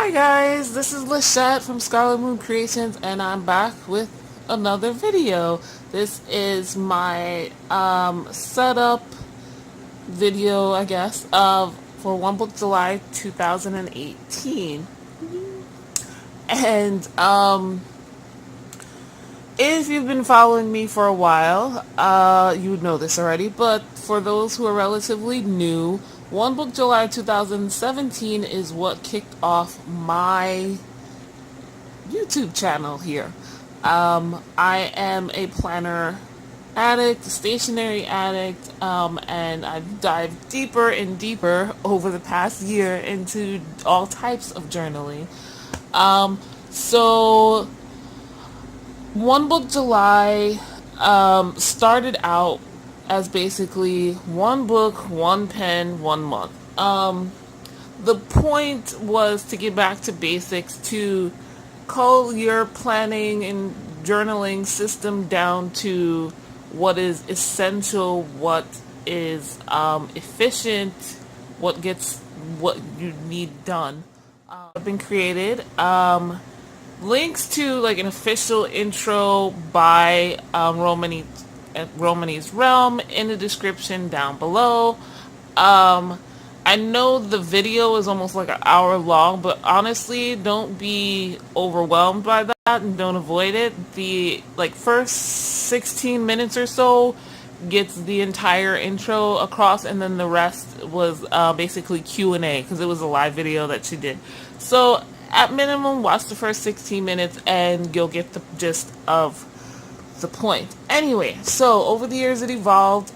Hi guys, this is Lachette from Scarlet Moon Creations and I'm back with another video. This is my setup video, I guess, for One Book July 2018. And if you've been following me for a while, you would know this already, but for those who are relatively new, One Book July 2017 is what kicked off my YouTube channel here. I am a planner addict, stationery addict, and I've dived deeper and deeper over the past year into all types of journaling. So One Book July started out as basically one book, one pen, 1 month. The point was to get back to basics, to cull your planning and journaling system down to what is essential, what is efficient, what you need done. Have been created. Links to like an official intro by Romany's Realm in the description down below. I know the video is almost like an hour long, but honestly, don't be overwhelmed by that and don't avoid it. The first 16 minutes or so gets the entire intro across, and then the rest was basically Q&A because it was a live video that she did. So at minimum, watch the first 16 minutes and you'll get the gist of the point. Anyway, so over the years it evolved.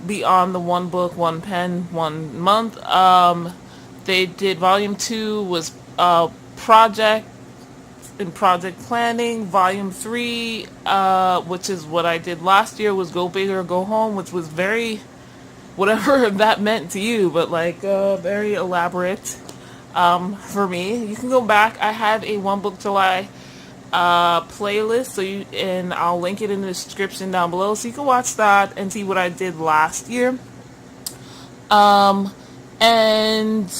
Beyond the one book, one pen, 1 month. They did volume 2 was project and project planning. Volume 3, which is what I did last year, was go big or go home, which was very, whatever that meant to you, but very elaborate for me. You can go back. I have a One Book July playlist, and I'll link it in the description down below, so you can watch that and see what I did last year. And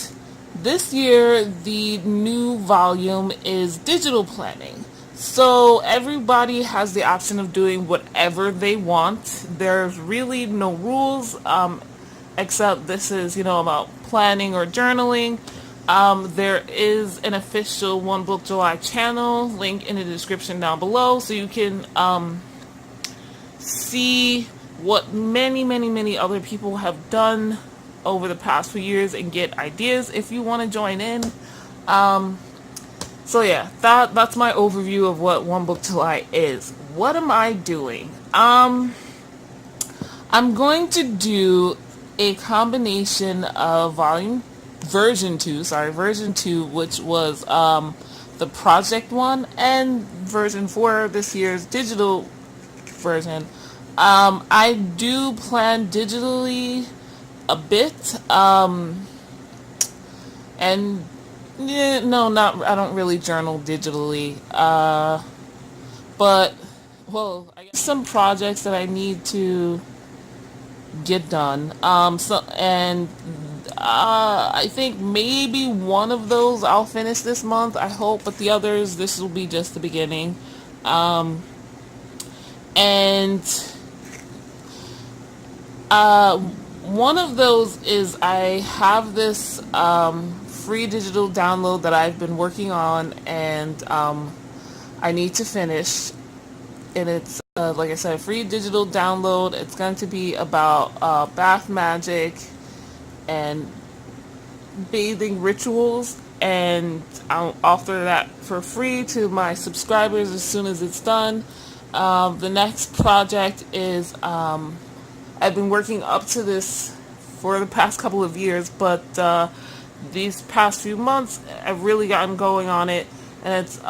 this year the new volume is digital planning, so everybody has the option of doing whatever they want. There's really no rules, except this is about planning or journaling. There is an official One Book July channel, link in the description down below, so you can see what many other people have done over the past few years and get ideas if you want to join in. So yeah, that's my overview of what One Book July is. What am I doing? I'm going to do a combination of version 2, which was the project one, and version 4, this year's digital version. I do plan digitally a bit, and I don't really journal digitally, but I guess some projects that I need to get done, I think maybe one of those I'll finish this month, I hope, but the others, this will be just the beginning. One of those is I have this free digital download that I've been working on, and I need to finish. And it's, like I said, a free digital download. It's going to be about bath magic and bathing rituals, and I'll offer that for free to my subscribers as soon as it's done. The next project is, I've been working up to this for the past couple of years, but these past few months I've really gotten going on it, and it's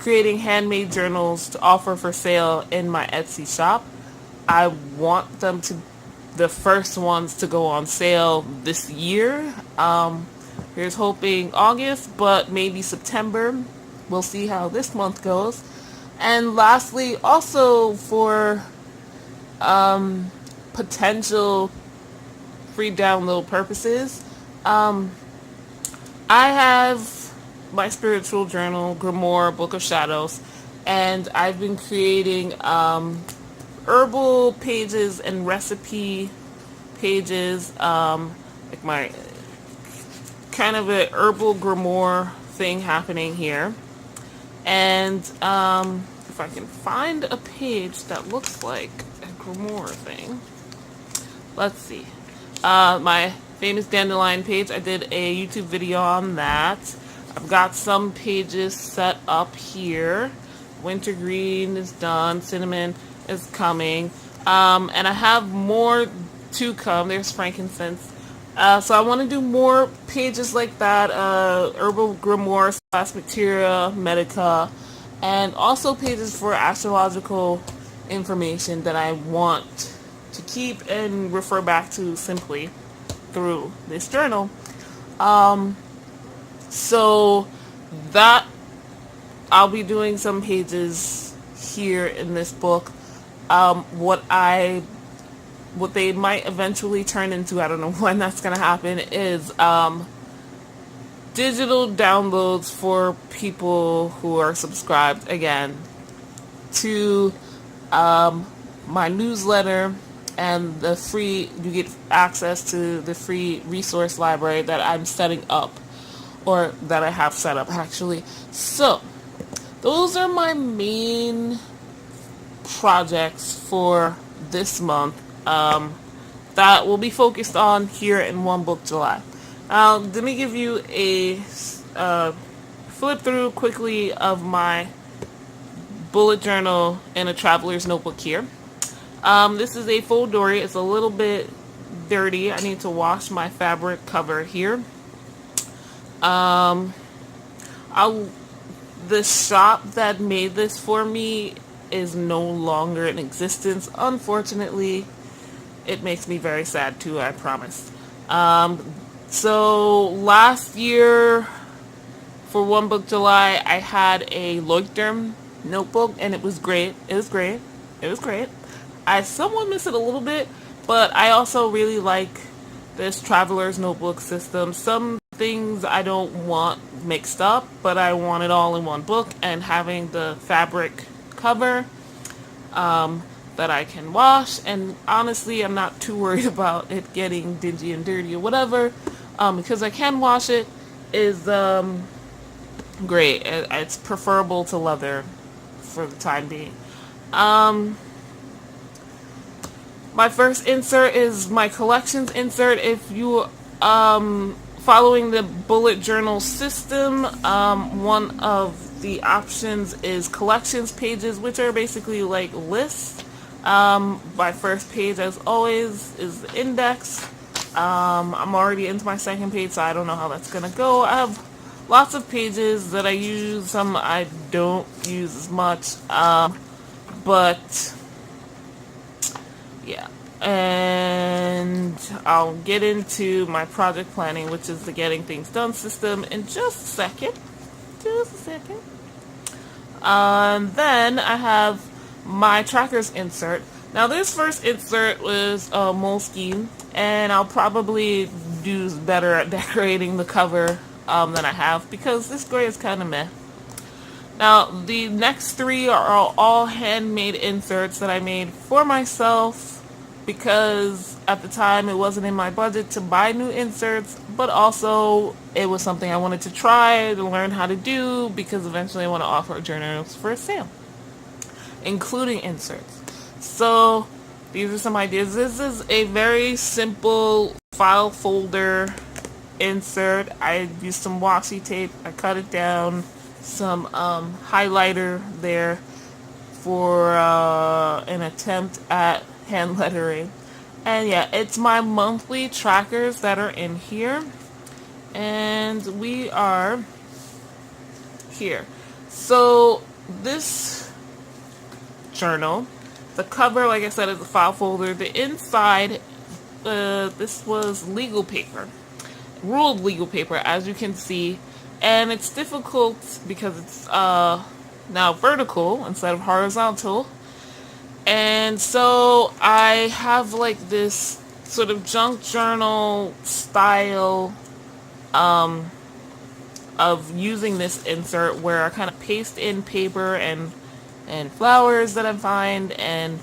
creating handmade journals to offer for sale in my Etsy shop. I want them to the first ones to go on sale this year. Here's hoping August, but maybe September. We'll see how this month goes. And lastly, also for potential free download purposes. I have my spiritual journal, Grimoire, Book of Shadows, and I've been creating herbal pages and recipe pages, like my kind of a herbal grimoire thing happening here. And if I can find a page that looks like a grimoire thing, let's see. My famous dandelion page, I did a YouTube video on that. I've got some pages set up here. Wintergreen is done, cinnamon is coming, and I have more to come. There's frankincense. So I want to do more pages like that, herbal grimoire, slash materia medica, and also pages for astrological information that I want to keep and refer back to simply through this journal. So that I'll be doing some pages here in this book. What they might eventually turn into, I don't know when that's going to happen, is digital downloads for people who are subscribed, again, to my newsletter and the free, you get access to the free resource library that I'm setting up, or that I have set up actually. So those are my main projects for this month that will be focused on here in One Book July. Let me give you a flip through quickly of my bullet journal in a traveler's notebook here. This is a faux dory. It's a little bit dirty. I need to wash my fabric cover here. The shop that made this for me is no longer in existence, unfortunately. It makes me very sad too, I promise. So last year for One Book July, I had a Leuchtturm notebook, and it was great. It was great. It was great. I somewhat miss it a little bit, but I also really like this traveler's notebook system. Some things I don't want mixed up, but I want it all in one book, and having the fabric cover that I can wash, and honestly I'm not too worried about it getting dingy and dirty or whatever, because I can wash it, is great. It's preferable to leather for the time being. My first insert is my collections insert. If you following the bullet journal system, one of the options is collections pages, which are basically like lists. My first page, as always, is the index. I'm already into my second page, so I don't know how that's gonna go. I have lots of pages that I use, some I don't use as much, but yeah. And I'll get into my project planning, which is the getting things done system, in just a second. Then I have my trackers insert. Now this first insert was Moleskine, and I'll probably do better at decorating the cover than I have, because this gray is kind of meh. Now the next three are all handmade inserts that I made for myself, because at the time it wasn't in my budget to buy new inserts, but also it was something I wanted to try to learn how to do, because eventually I want to offer journals for sale, including inserts. So these are some ideas. This is a very simple file folder insert. I used some washi tape, I cut it down, some highlighter there for an attempt at hand lettering. And yeah, it's my monthly trackers that are in here, and we are here. So this journal, the cover, like I said, is a file folder. The inside, this was legal paper, ruled legal paper, as you can see, and it's difficult because it's now vertical instead of horizontal. And so I have like this sort of junk journal style of using this insert, where I kind of paste in paper and flowers that I find and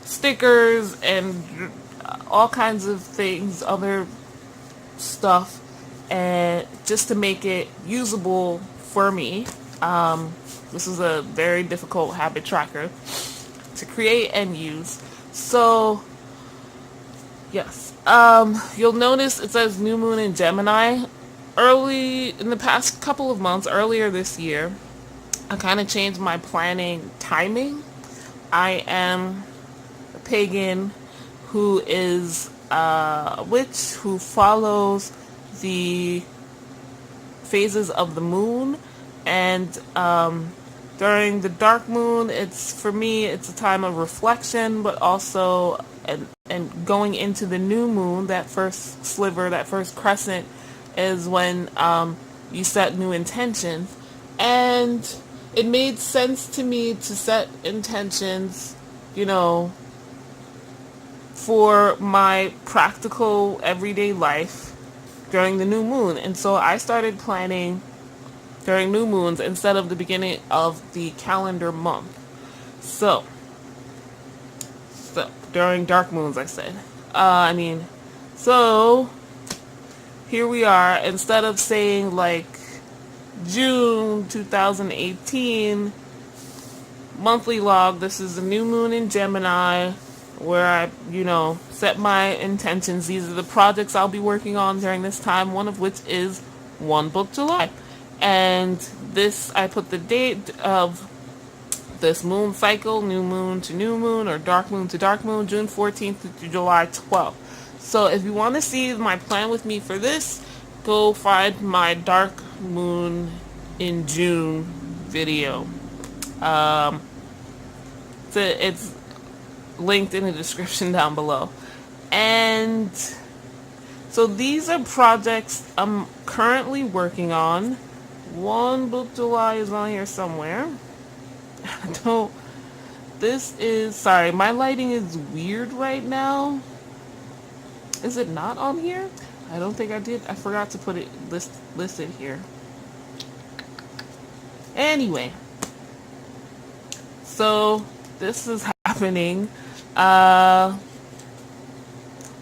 stickers and all kinds of things, other stuff, and just to make it usable for me. This is a very difficult habit tracker to create and use. So yes, you'll notice it says new moon in Gemini. Early in the past couple of months, earlier this year, I kind of changed my planning timing. I am a pagan who is a witch who follows the phases of the moon, and during the dark moon, for me it's a time of reflection, but also and going into the new moon, that first sliver, that first crescent, is when you set new intentions. And it made sense to me to set intentions, for my practical everyday life during the new moon. And so I started planning during new moons instead of the beginning of the calendar month. So during dark moons, I said. So here we are. Instead of saying like June 2018 monthly log, this is a new moon in Gemini, where I, set my intentions. These are the projects I'll be working on during this time, one of which is One Book July. And this, I put the date of this moon cycle, new moon to new moon, or dark moon to dark moon, June 14th to July 12th. So if you want to see my plan with me for this, go find my dark moon in June video. It's linked in the description down below. And so these are projects I'm currently working on. One Book July is on here somewhere. Sorry, my lighting is weird right now. Is it not on here? I don't think I did. I forgot to put it listed here. Anyway, so this is happening. All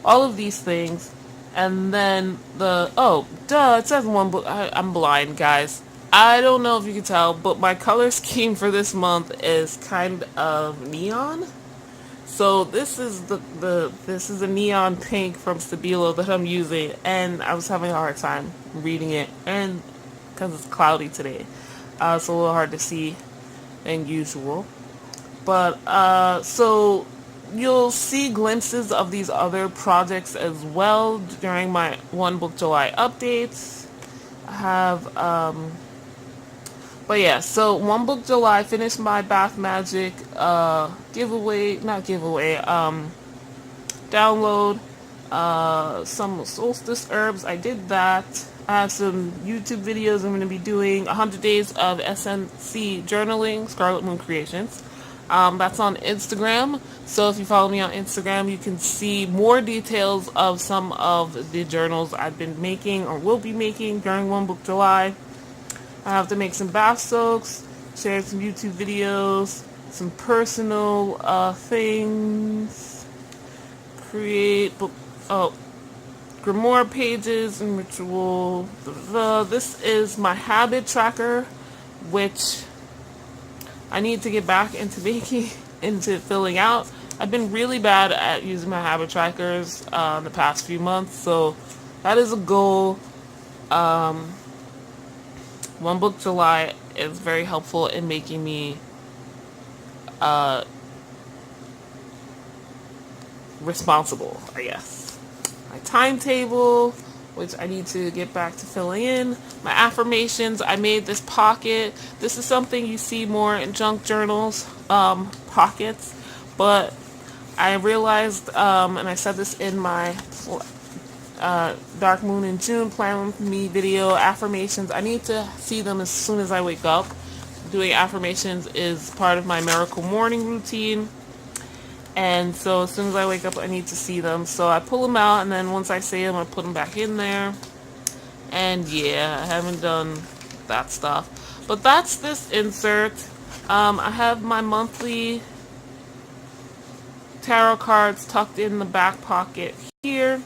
of these things, and then it says one book. I'm blind, guys. I don't know if you can tell, but my color scheme for this month is kind of neon. So this is this is a neon pink from Stabilo that I'm using, and I was having a hard time reading it, and because it's cloudy today, it's a little hard to see than usual. But so you'll see glimpses of these other projects as well during my One Book July updates. I have but yeah, so One Book July, finished my Bath Magic download, some solstice herbs. I did that. I have some YouTube videos I'm going to be doing. 100 days of SNC journaling, Scarlet Moon Creations. That's on Instagram. So if you follow me on Instagram, you can see more details of some of the journals I've been making or will be making during One Book July. I have to make some bath soaks, share some YouTube videos, some personal things, create grimoire pages and ritual. This is my habit tracker, which I need to get back into filling out. I've been really bad at using my habit trackers the past few months, so that is a goal. One Book July is very helpful in making me responsible, I guess. My timetable, which I need to get back to filling in. My affirmations, I made this pocket. This is something you see more in junk journals, pockets, but I realized, and I said this in my Dark Moon in June Plan With Me video, affirmations, I need to see them as soon as I wake up. Doing affirmations is part of my miracle morning routine. And so as soon as I wake up, I need to see them. So I pull them out, and then once I see them, I put them back in there. And yeah, I haven't done that stuff. But that's this insert. I have my monthly tarot cards tucked in the back pocket here.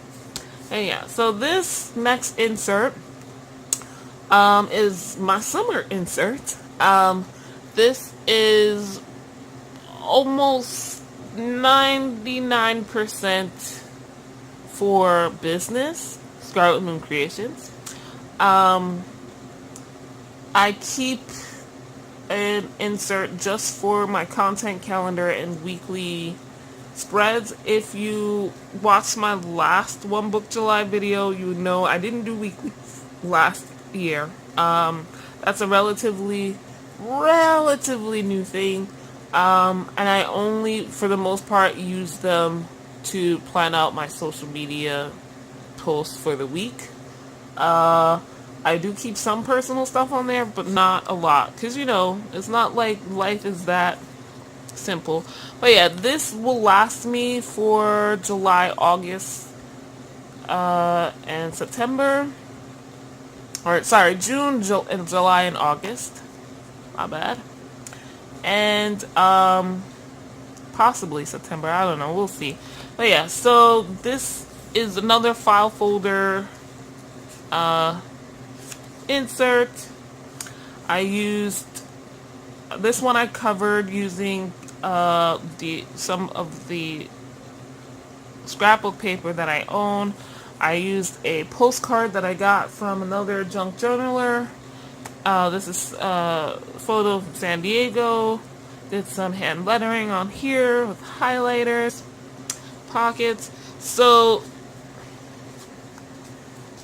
And yeah, so this next insert is my summer insert. This is almost 99% for business, Scarlet Moon Creations. I keep an insert just for my content calendar and weekly spreads. If you watched my last One Book July video, you would know I didn't do weekly last year. That's a relatively new thing. And I only, for the most part, use them to plan out my social media posts for the week. I do keep some personal stuff on there, but not a lot. Because, you know, it's not like life is that simple. But yeah, this will last me for July, August, and September. Or, sorry, June, and July, and August. My bad. And, possibly September. I don't know. We'll see. But yeah, so this is another file folder, insert. I used this one. I covered using some of the scrapbook paper that I own. I used a postcard that I got from another junk journaler. This is a photo from San Diego. Did some hand lettering on here with highlighters, pockets. So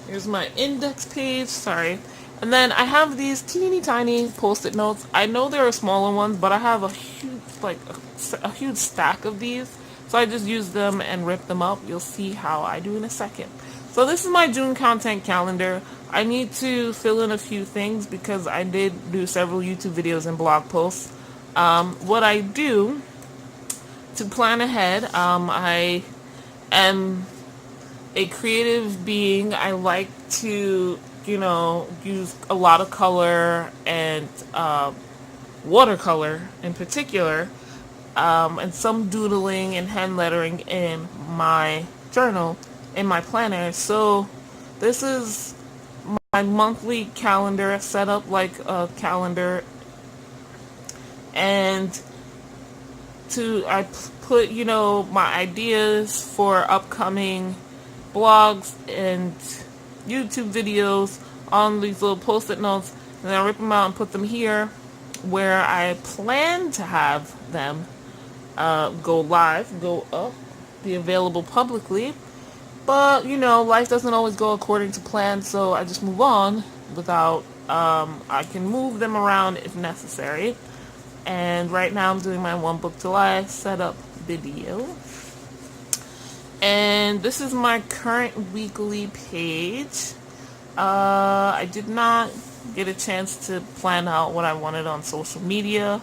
here's my index page, sorry. And then I have these teeny tiny post-it notes. I know there are smaller ones, but I have a huge, a huge stack of these. So I just use them and rip them up. You'll see how I do in a second. So this is my June content calendar. I need to fill in a few things because I did do several YouTube videos and blog posts. What I do to plan ahead, I am a creative being. I like to, you know, use a lot of color and watercolor in particular, and some doodling and hand lettering in my journal, in my planner. So this is my monthly calendar, set up like a calendar, and I put, you know, my ideas for upcoming blogs and YouTube videos on these little post-it notes, and then I rip them out and put them here where I plan to have them go live, go up, be available publicly. But, you know, life doesn't always go according to plan, so I just move on without, I can move them around if necessary. And right now I'm doing my One Book July setup video. And this is my current weekly page. I did not get a chance to plan out what I wanted on social media.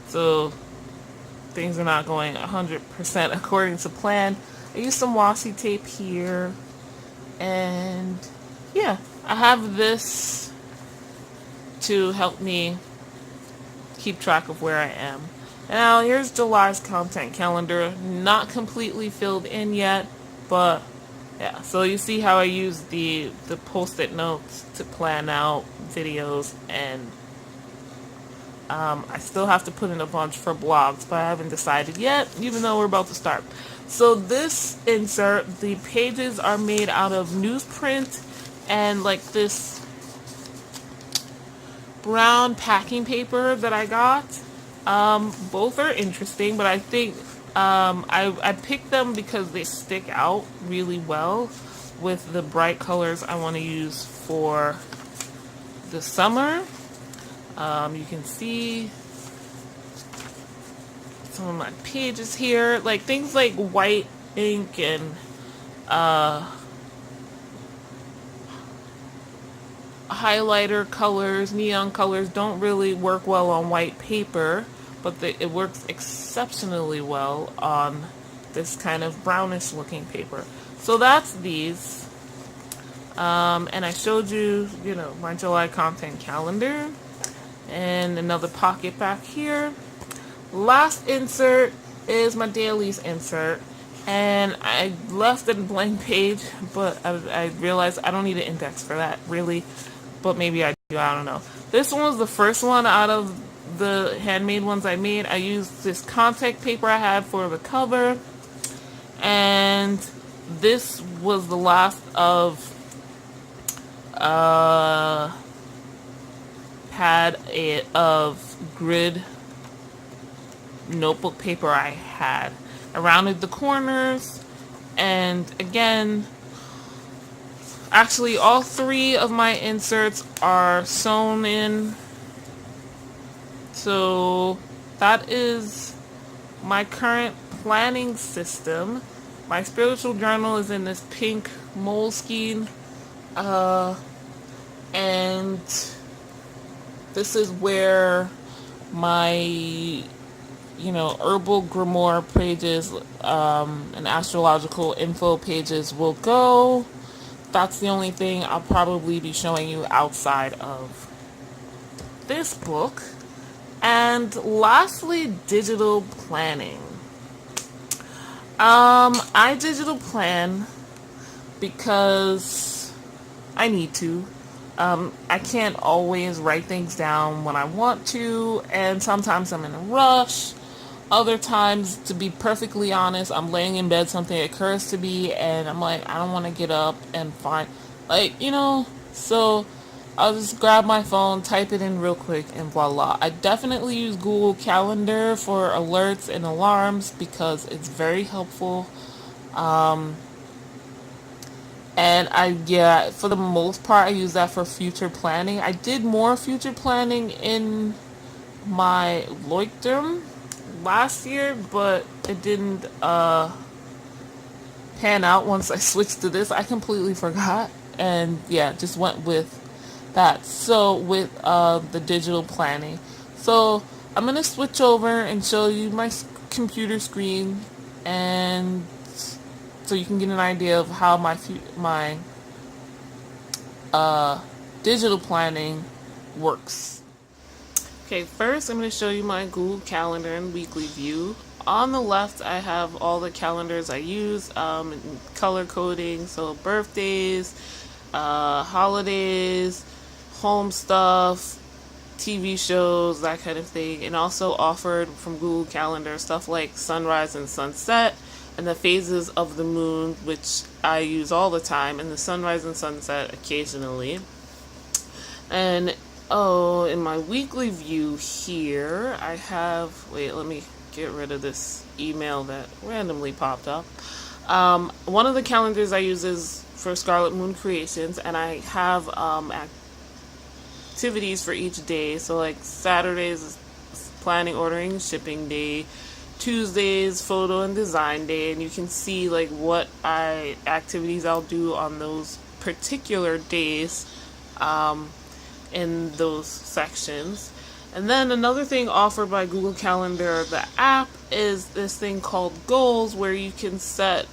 So things are not going 100% according to plan. I used some washi tape here. And yeah, I have this to help me keep track of where I am. Now here's July's content calendar. Not completely filled in yet, but yeah, so you see how I use the post-it notes to plan out videos, and I still have to put in a bunch for blogs, but I haven't decided yet, even though we're about to start. So this insert, the pages are made out of newsprint and like this brown packing paper that I got. Both are interesting, but I think I picked them because they stick out really well with the bright colors I want to use for the summer. You can see some of my pages here, like things like white ink and highlighter colors, neon colors don't really work well on white paper, but it works exceptionally well on this kind of brownish looking paper. So that's these. And I showed you, my July content calendar and another pocket back here. Last insert is my dailies insert, and I left a blank page, but I realized I don't need an index for that, really, but maybe I do, I don't know. This one was the first one out of the handmade ones I made. I used this contact paper I had for the cover, and this was the last of pad of grid notebook paper I had. I rounded the corners, and again, actually all three of my inserts are sewn in. So that is my current planning system. My spiritual journal is in this pink moleskin, and this is where my herbal grimoire pages and astrological info pages will go. That's the only thing I'll probably be showing you outside of this book. And lastly, digital planning. I digital plan because I need to. I can't always write things down when I want to, and sometimes I'm in a rush. Other times, to be perfectly honest, I'm laying in bed, something occurs to me, and I'm like, I don't want to get up and find, so I'll just grab my phone, type it in real quick, and voila. I definitely use Google Calendar for alerts and alarms because it's very helpful. And for the most part, I use that for future planning. I did more future planning in my Leuchtturm last year, but it didn't pan out once I switched to this. I completely forgot, and just went with that. So with the digital planning, so I'm gonna switch over and show you my computer screen, and so you can get an idea of how my digital planning works. Okay, first I'm going to show you my Google Calendar and weekly view. On the left, I have all the calendars I use, color coding, so birthdays, holidays, home stuff, TV shows, that kind of thing, and also offered from Google Calendar stuff like sunrise and sunset, and the phases of the moon, which I use all the time, and the sunrise and sunset occasionally. And in my weekly view here, I have, let me get rid of this email that randomly popped up. One of the calendars I use is for Scarlet Moon Creations, and I have activities for each day. So like Saturdays is planning, ordering, shipping day. Tuesdays, photo and design day, and you can see like what activities I'll do on those particular days in those sections. And then another thing offered by Google Calendar, the app, is this thing called goals, where you can set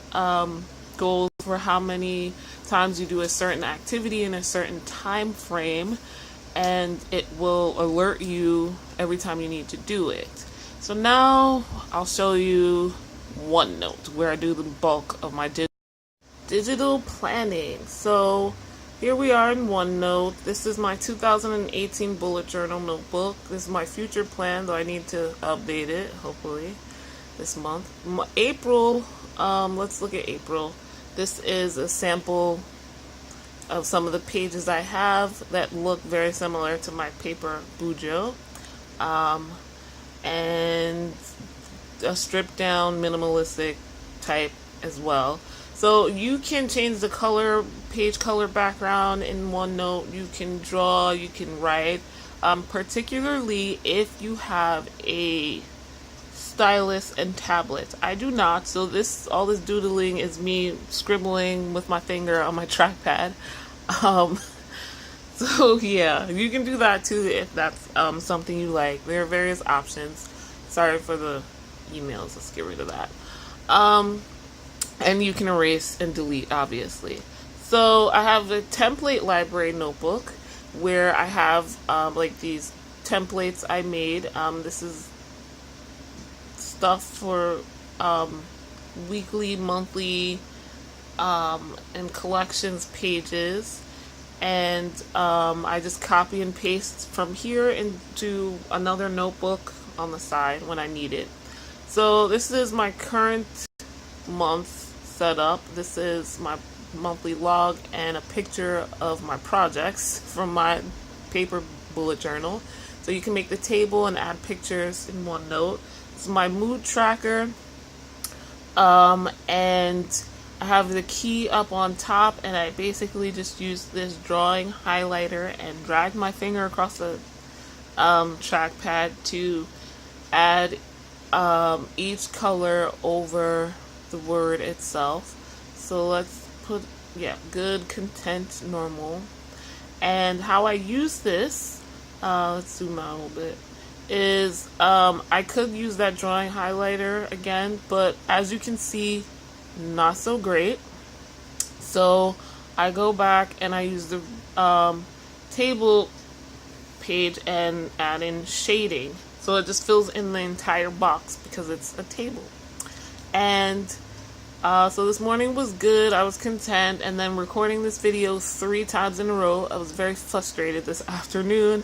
goals for how many times you do a certain activity in a certain time frame, and it will alert you every time you need to do it. So now I'll show you OneNote, where I do the bulk of my digital planning. So here we are in OneNote. This is my 2018 bullet journal notebook. This is my future plan, though I need to update it, hopefully, this month. April, let's look at April. This is a sample of some of the pages I have that look very similar to my paper Bujo. And a stripped down minimalistic type as well. So you can change the color, page color background in OneNote. You can draw, you can write, particularly if you have a stylus and tablet. I do not, so all this doodling is me scribbling with my finger on my trackpad. So yeah, you can do that too if that's something you like. There are various options. Sorry for the emails. Let's get rid of that. And you can erase and delete, obviously. So I have a template library notebook where I have like these templates I made. This is stuff for weekly, monthly, and collections pages. And I just copy and paste from here into another notebook on the side when I need it. So this is my current month setup. This is my monthly log and a picture of my projects from my paper bullet journal. So you can make the table and add pictures in OneNote. This is my mood tracker. And I have the key up on top, and I basically just use this drawing highlighter and drag my finger across the trackpad to add each color over the word itself. So let's put, good, content, normal. And how I use this, let's zoom out a little bit, is I could use that drawing highlighter again, but as you can see, not so great. So I go back and I use the table page and add in shading. So it just fills in the entire box because it's a table. And so this morning was good. I was content. And then recording this video 3 times in a row, I was very frustrated this afternoon.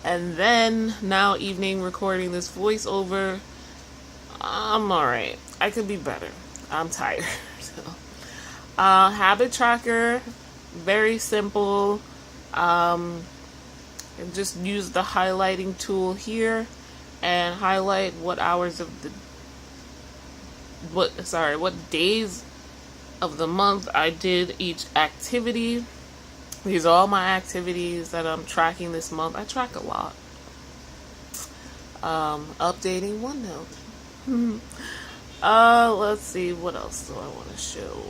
And then now evening recording this voiceover. I'm alright. I could be better. I'm tired. So, habit tracker, very simple. And just use the highlighting tool here and highlight what hours of the what days of the month I did each activity. These are all my activities that I'm tracking this month. I track a lot. Updating OneNote. Let's see, what else do I want to show?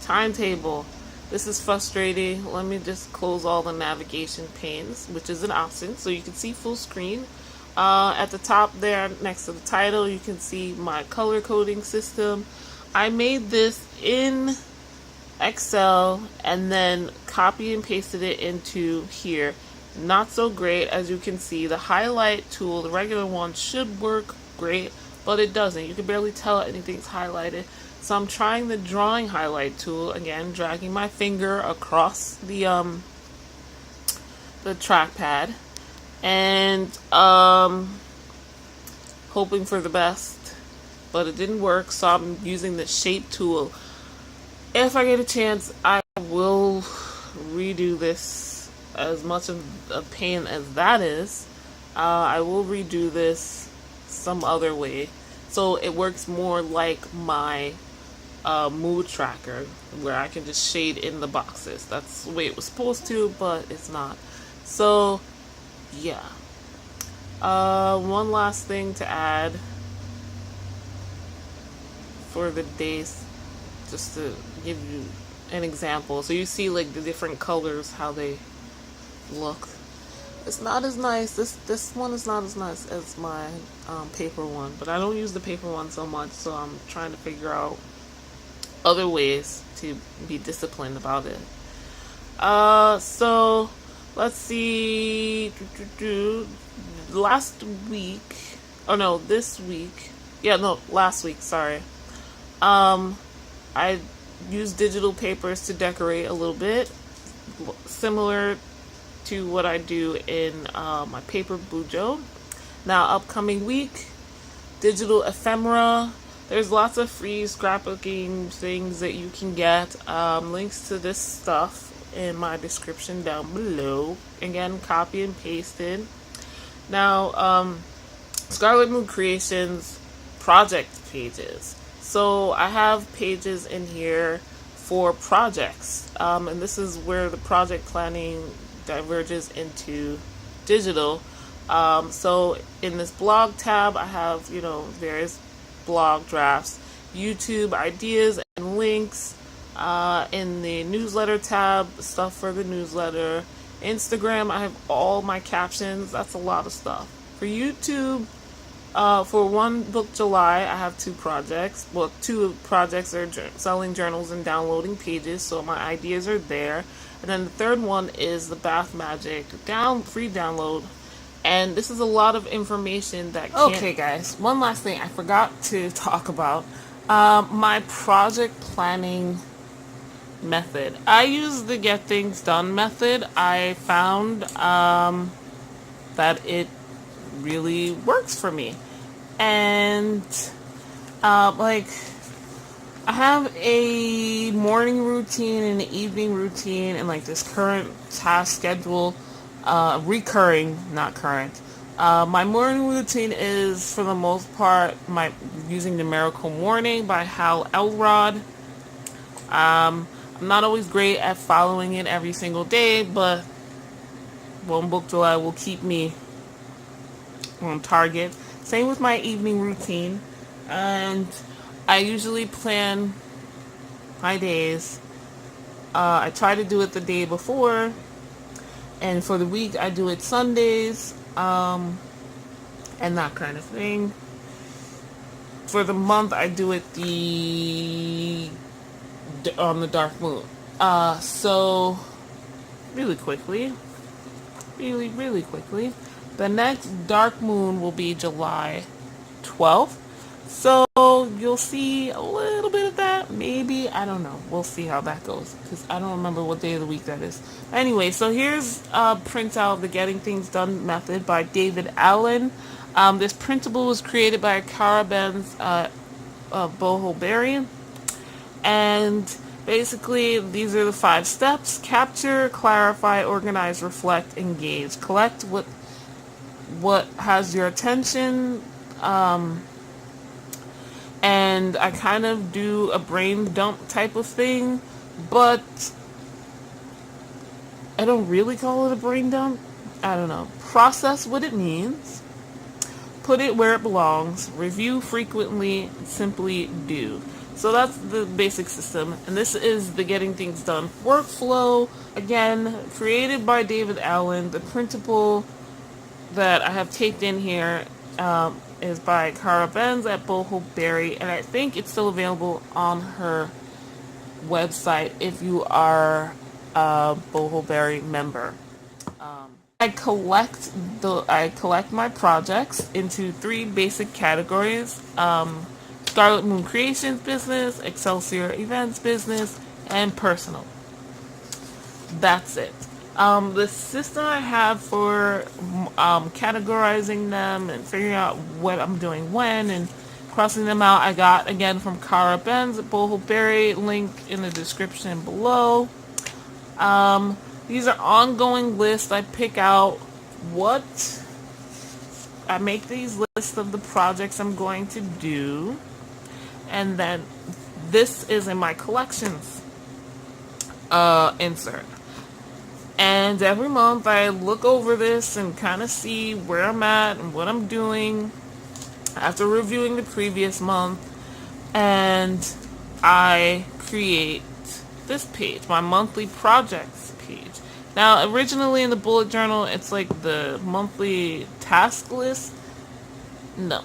Timetable. This is frustrating. Let me just close all the navigation panes, which is an option, so you can see full screen. At the top there, next to the title, you can see my color coding system. I made this in Excel and then copy and pasted it into here. Not so great. As you can see, the highlight tool, the regular one, should work great, but it doesn't. You can barely tell anything's highlighted. So I'm trying the drawing highlight tool again, dragging my finger across the trackpad and hoping for the best, but it didn't work. So I'm using the shape tool. If I get a chance, I will redo this. As much of a pain as that is, I will redo this some other way so it works more like my mood tracker, where I can just shade in the boxes. That's the way it was supposed to, but it's not. So yeah, one last thing to add for the days, just to give you an example. So you see like the different colors, how they look. It's not as nice. This one is not as nice as my paper one, but I don't use the paper one so much, so I'm trying to figure out other ways to be disciplined about it. So let's see. Last week, oh no, this week. Yeah, no, last week. Sorry. I used digital papers to decorate a little bit, similar to what I do in my paper bujo. Now, upcoming week, digital ephemera. There's lots of free scrapbooking things that you can get. Links to this stuff in my description down below. Again, copy and pasted. Now, Scarlet Moon Creations project pages. So I have pages in here for projects, and this is where the project planning diverges into digital. So in this blog tab, I have, various blog drafts, YouTube ideas and links. In the newsletter tab, stuff for the newsletter. Instagram, I have all my captions. That's a lot of stuff. For YouTube, For one book July, I have two projects. Well, two projects are selling journals and downloading pages, so my ideas are there. And then the third one is the Bath Magic free download. And this is a lot of information that can't... Okay, guys, one last thing I forgot to talk about. My project planning method. I use the Get Things Done method. I found that it really works for me. And like, I have a morning routine and an evening routine and like this current task schedule, recurring, not current. My morning routine is, for the most part, using The Miracle Morning by Hal Elrod. I'm not always great at following it every single day, but one book July will keep me on target. Same with my evening routine, and I usually plan my days. I try to do it the day before, and for the week I do it Sundays, and that kind of thing. For the month I do it on the dark moon. So really quickly, really quickly, the next dark moon will be July 12th. So you'll see a little bit of that, maybe, I don't know. We'll see how that goes, because I don't remember what day of the week that is. Anyway, so here's a printout of the Getting Things Done method by David Allen. This printable was created by Cara Benz Boho Berry. And basically, these are the 5 steps: capture, clarify, organize, reflect, engage. Collect what has your attention, and I kind of do a brain dump type of thing, but I don't really call it a brain dump. I don't know. Process what it means, put it where it belongs, review frequently, simply do. So that's the basic system, and this is the Getting Things Done workflow. Again, created by David Allen. The printable that I have taped in here is by Cara Benz at Boho Berry, and I think it's still available on her website if you are a Boho Berry member. I collect my projects into 3 basic categories: Scarlet Moon Creations business, Excelsior Events business, and personal. That's it. The system I have for categorizing them and figuring out what I'm doing when and crossing them out, I got again from Cara Benz at Boho Berry, link in the description below. These are ongoing lists. I pick out I make these lists of the projects I'm going to do, and then this is in my collections insert. And every month I look over this and kind of see where I'm at and what I'm doing after reviewing the previous month, and I create this page, my monthly projects page. Now, originally in the bullet journal, it's like the monthly task list. No.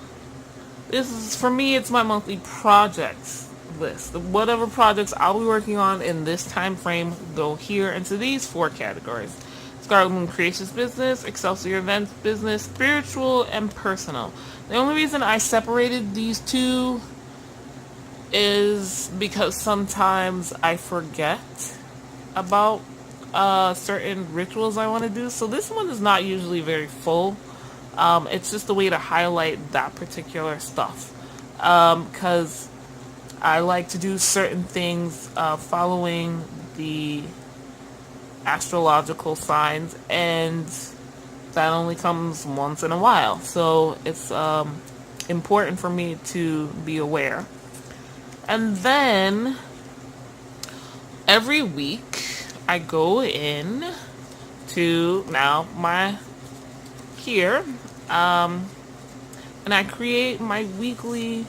This is, for me, it's my monthly projects list. Whatever projects I'll be working on in this time frame go here into these 4 categories: Scarlet Moon Creations business, Excelsior Events business, spiritual, and personal. The only reason I separated these 2 is because sometimes I forget about certain rituals I want to do. So this one is not usually very full. It's just a way to highlight that particular stuff, because I like to do certain things following the astrological signs, and that only comes once in a while. So it's important for me to be aware. And then every week I go in to here, and I create my weekly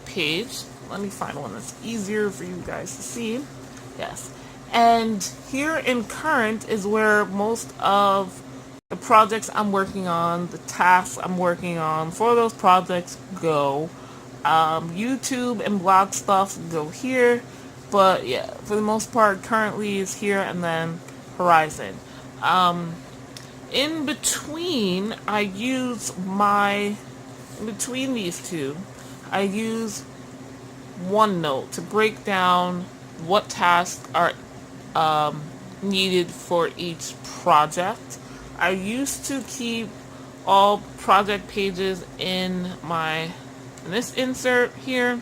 page. Let me find one that's easier for you guys to see. Yes. And here in current is where most of the projects I'm working on, the tasks I'm working on. For those projects, go. YouTube and blog stuff go here. But yeah, for the most part, currently is here and then Horizon. In between, between these two, I use OneNote to break down what tasks are needed for each project. I used to keep all project pages in this insert here.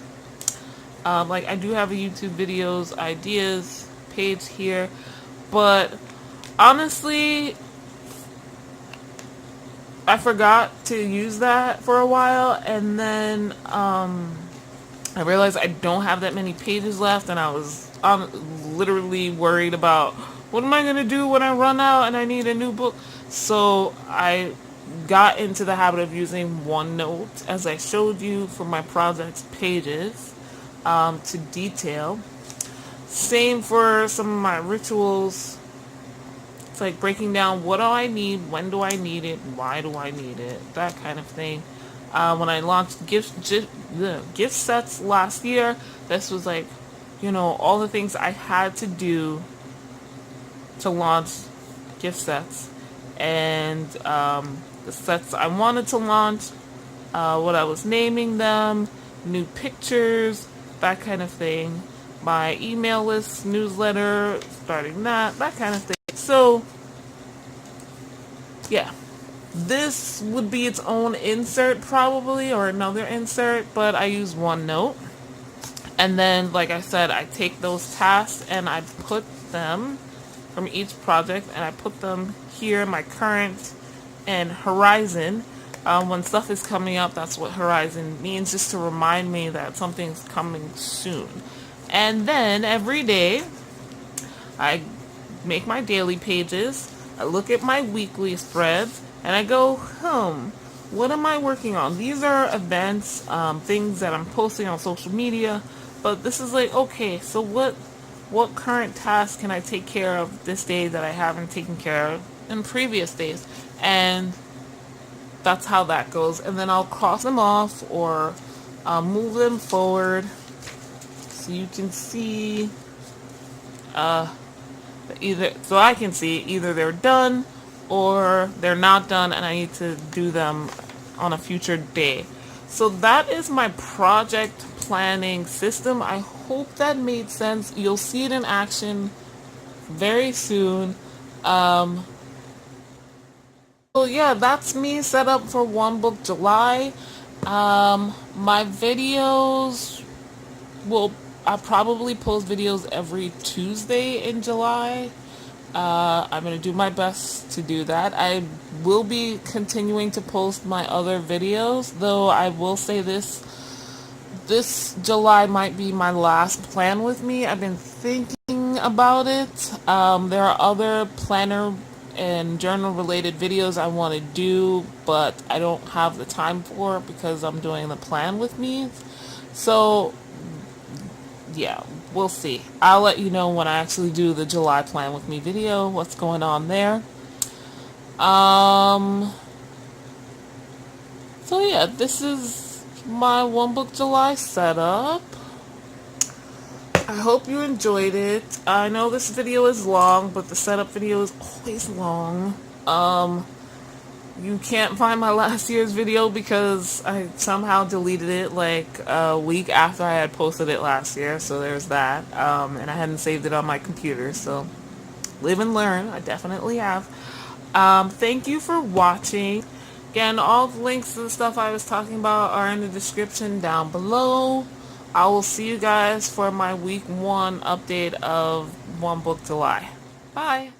Like I do have a YouTube videos ideas page here, but honestly, I forgot to use that for a while, and then I realized I don't have that many pages left, and I was literally worried about what am I going to do when I run out and I need a new book. So I got into the habit of using OneNote, as I showed you, for my projects pages to detail. Same for some of my rituals. It's like breaking down what do I need, when do I need it, why do I need it, that kind of thing. When I launched gift sets last year, this was like, all the things I had to do to launch gift sets, and the sets I wanted to launch, what I was naming them, new pictures, that kind of thing. My email list, newsletter, starting that kind of thing. So, yeah. This would be its own insert probably, or another insert, but I use OneNote. And then, like I said, I take those tasks and I put them from each project, and I put them here in my current and Horizon. When stuff is coming up, that's what Horizon means, just to remind me that something's coming soon. And then every day, I make my daily pages, I look at my weekly spreads, and I go, what am I working on? These are events, things that I'm posting on social media, but this is like, okay, so what current tasks can I take care of this day that I haven't taken care of in previous days? And that's how that goes. And then I'll cross them off or move them forward so you can see, so I can see either they're done or they're not done and I need to do them on a future day. So that is my project planning system. I hope that made sense. You'll see it in action very soon. So yeah, that's me set up for One Book July. My videos I probably post videos every Tuesday in July. I'm going to do my best to do that. I will be continuing to post my other videos, though I will say this July might be my last plan with me. I've been thinking about it. There are other planner and journal related videos I want to do, but I don't have the time for it because I'm doing the plan with me. So yeah, we'll see. I'll let you know when I actually do the July plan with me video, what's going on there. So yeah, this is my One Book July setup. I hope you enjoyed it. I know this video is long, but the setup video is always long. You can't find my last year's video because I somehow deleted it like a week after I had posted it last year, so there's that. And I hadn't saved it on my computer, so live and learn. I definitely have. Thank you for watching. Again, all the links to the stuff I was talking about are in the description down below. I will see you guys for my week 1 update of One Book July. Bye!